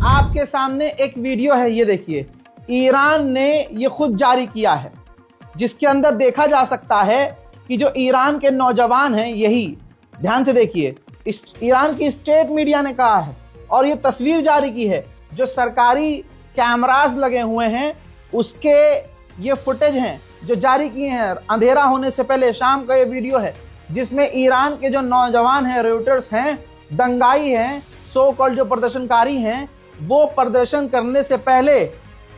आपके सामने एक वीडियो है, ये देखिए, ईरान ने ये खुद जारी किया है, जिसके अंदर देखा जा सकता है कि जो ईरान के नौजवान हैं, यही ध्यान से देखिए, ईरान की स्टेट मीडिया ने कहा है और ये तस्वीर जारी की है, जो सरकारी कैमरास लगे हुए हैं उसके ये फुटेज हैं जो जारी किए हैं। अंधेरा होने से पहले शाम का ये वीडियो है जिसमें ईरान के जो नौजवान हैं, रेवटर्स हैं, दंगाई हैं, सो कॉल्ड जो प्रदर्शनकारी हैं, वो प्रदर्शन करने से पहले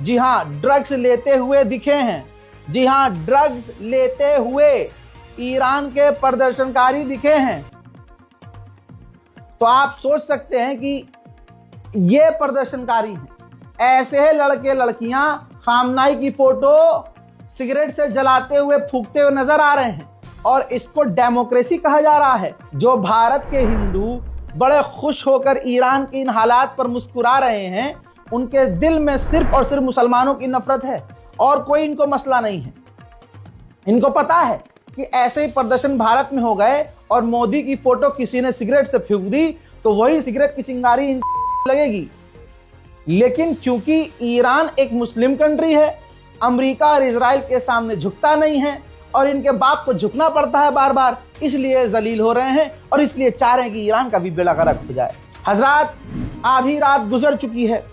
जी हाँ ड्रग्स लेते हुए दिखे हैं। जी हाँ, ड्रग्स लेते हुए ईरान के प्रदर्शनकारी दिखे हैं। तो आप सोच सकते हैं कि ये प्रदर्शनकारी हैं। ऐसे लड़के लड़कियां खामनाई की फोटो सिगरेट से जलाते हुए, फूंकते हुए नजर आ रहे हैं और इसको डेमोक्रेसी कहा जा रहा है। जो भारत के हिंदू बड़े खुश होकर ईरान के इन हालात पर मुस्कुरा रहे हैं, उनके दिल में सिर्फ और सिर्फ मुसलमानों की नफरत है और कोई इनको मसला नहीं है। इनको पता है कि ऐसे ही प्रदर्शन भारत में हो गए और मोदी की फोटो किसी ने सिगरेट से फूंक दी तो वही सिगरेट की चिंगारी लगेगी। लेकिन क्योंकि ईरान एक मुस्लिम कंट्री है, अमेरिका और इजराइल के सामने झुकता नहीं है और इनके बाप को झुकना पड़ता है बार बार, इसलिए जलील हो रहे हैं और इसलिए चाह रहे हैं कि ईरान का भी बेड़ा गर्क हो जाए। हजरात, आधी रात गुजर चुकी है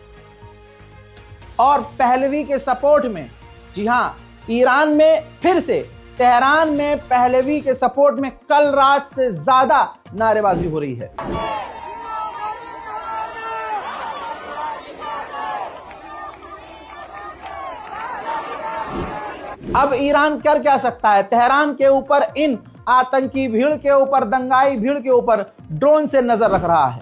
और पहलवी के सपोर्ट में, जी हाँ, ईरान में फिर से तेहरान में पहलवी के सपोर्ट में कल रात से ज्यादा नारेबाजी हो रही है। अब ईरान कर क्या सकता है? तेहरान के ऊपर, इन आतंकी भीड़ के ऊपर, दंगाई भीड़ के ऊपर ड्रोन से नजर रख रहा है।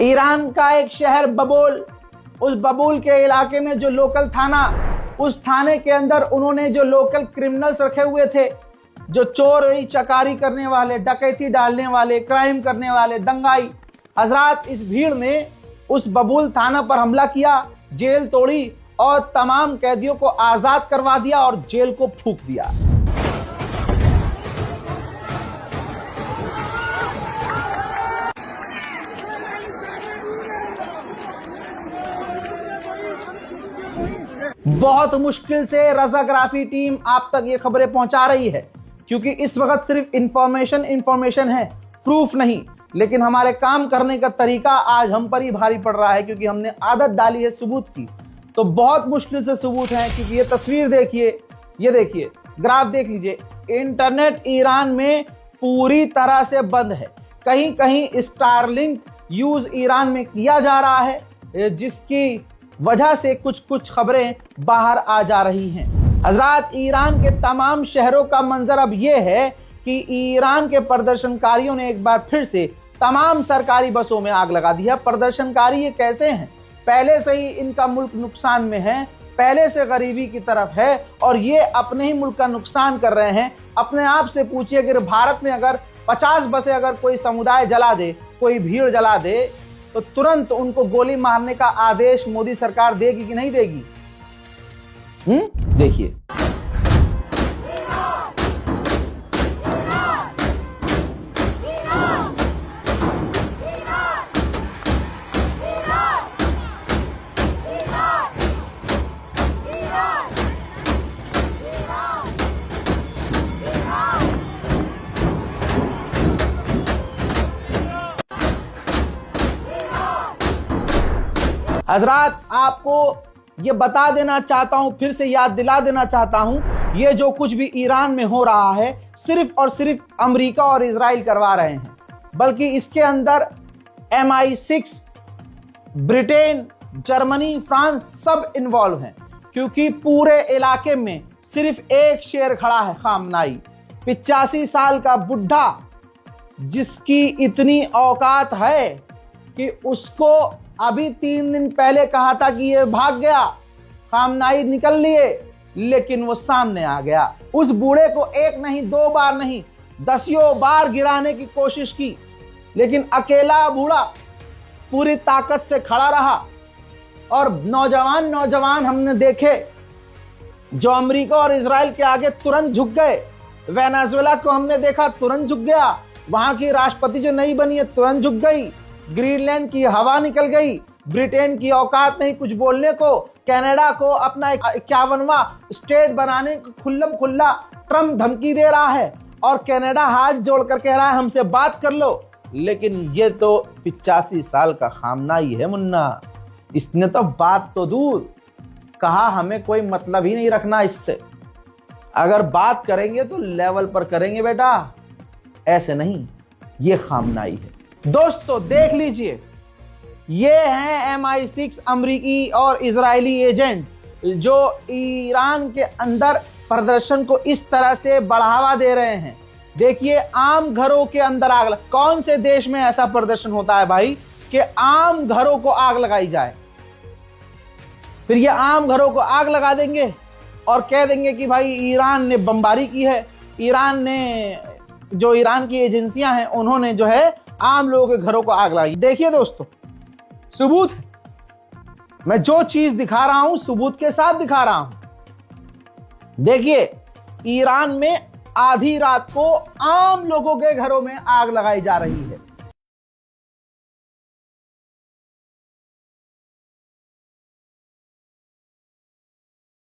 ईरान का एक शहर बबूल, उस बबूल के इलाके में जो लोकल थाना, उस थाने के अंदर उन्होंने जो लोकल क्रिमिनल्स रखे हुए थे, जो चोरी चकारी करने वाले, डकैती डालने वाले, क्राइम करने वाले, दंगाई, हजरात, इस भीड़ ने उस बबूल थाना पर हमला किया, जेल तोड़ी और तमाम कैदियों को आजाद करवा दिया और जेल को फूंक दिया। बहुत मुश्किल से रजाग्राफी टीम आप तक ये खबरें पहुंचा रही है, क्योंकि इस वक्त सिर्फ इंफॉर्मेशन है, प्रूफ नहीं। लेकिन हमारे काम करने का तरीका आज हम पर ही भारी पड़ रहा है, क्योंकि हमने आदत डाली है सबूत की। तो बहुत मुश्किल से सबूत है, क्योंकि ये तस्वीर देखिए, ये देखिए, ग्राफ देख लीजिए। इंटरनेट ईरान में पूरी तरह से बंद है। कहीं कहीं स्टारलिंक यूज ईरान में किया जा रहा है, जिसकी वजह से कुछ कुछ खबरें बाहर आ जा रही हैं। हजरात, ईरान के तमाम शहरों का मंजर अब यह है कि ईरान के प्रदर्शनकारियों ने एक बार फिर से तमाम सरकारी बसों में आग लगा दी है। प्रदर्शनकारी ये कैसे हैं? पहले से ही इनका मुल्क नुकसान में है, पहले से गरीबी की तरफ है और ये अपने ही मुल्क का नुकसान कर रहे हैं। अपने आप से पूछिए कि भारत में अगर 50 बसें अगर कोई समुदाय जला दे, कोई भीड़ जला दे, तो तुरंत उनको गोली मारने का आदेश मोदी सरकार देगी कि नहीं देगी? देखिए, हजरात, आपको ये बता देना चाहता हूं, फिर से याद दिला देना चाहता हूं, ये जो कुछ भी ईरान में हो रहा है सिर्फ और सिर्फ अमेरिका और इजराइल करवा रहे हैं, बल्कि इसके अंदर MI6, ब्रिटेन, जर्मनी, फ्रांस सब इन्वॉल्व हैं। क्योंकि पूरे इलाके में सिर्फ एक शेर खड़ा है, खामनाई। 85 साल का बुढ़ा जिसकी इतनी औकात है कि उसको अभी 3 दिन पहले कहा था कि ये भाग गया, खामनाई निकल लिए, लेकिन वो सामने आ गया। उस बूढ़े को एक नहीं, 2 बार नहीं, दसियों बार गिराने की कोशिश की, लेकिन अकेला बूढ़ा पूरी ताकत से खड़ा रहा। और नौजवान हमने देखे जो अमेरिका और इजराइल के आगे तुरंत झुक गए। वेनेजुएला को हमने देखा, तुरंत झुक गया। वहां की राष्ट्रपति जो नई बनी है तुरंत झुक गई। ग्रीनलैंड की हवा निकल गई। ब्रिटेन की औकात नहीं कुछ बोलने को। कनाडा को अपना 51वां स्टेट बनाने को खुल्लम खुल्ला ट्रम्प धमकी दे रहा है और कनाडा हाथ जोड़कर कह रहा है हमसे बात कर लो। लेकिन ये तो 85 साल का खामनाई है मुन्ना। इसने तो बात तो दूर, कहा हमें कोई मतलब ही नहीं रखना इससे। अगर बात करेंगे तो लेवल पर करेंगे बेटा, ऐसे नहीं। ये खामनाई है। दोस्तों देख लीजिए, ये हैं MI6 अमरीकी और इजरायली एजेंट जो ईरान के अंदर प्रदर्शन को इस तरह से बढ़ावा दे रहे हैं। देखिए, आम घरों के अंदर आग कौन से देश में ऐसा प्रदर्शन होता है भाई कि आम घरों को आग लगाई जाए? फिर ये आम घरों को आग लगा देंगे और कह देंगे कि भाई ईरान ने बमबारी की है, ईरान ने, जो ईरान की एजेंसियां हैं उन्होंने जो है आम लोगों के घरों को आग लगाई। देखिए दोस्तों, सबूत है। मैं जो चीज दिखा रहा हूं सबूत के साथ दिखा रहा हूं। देखिए, ईरान में आधी रात को आम लोगों के घरों में आग लगाई जा रही है।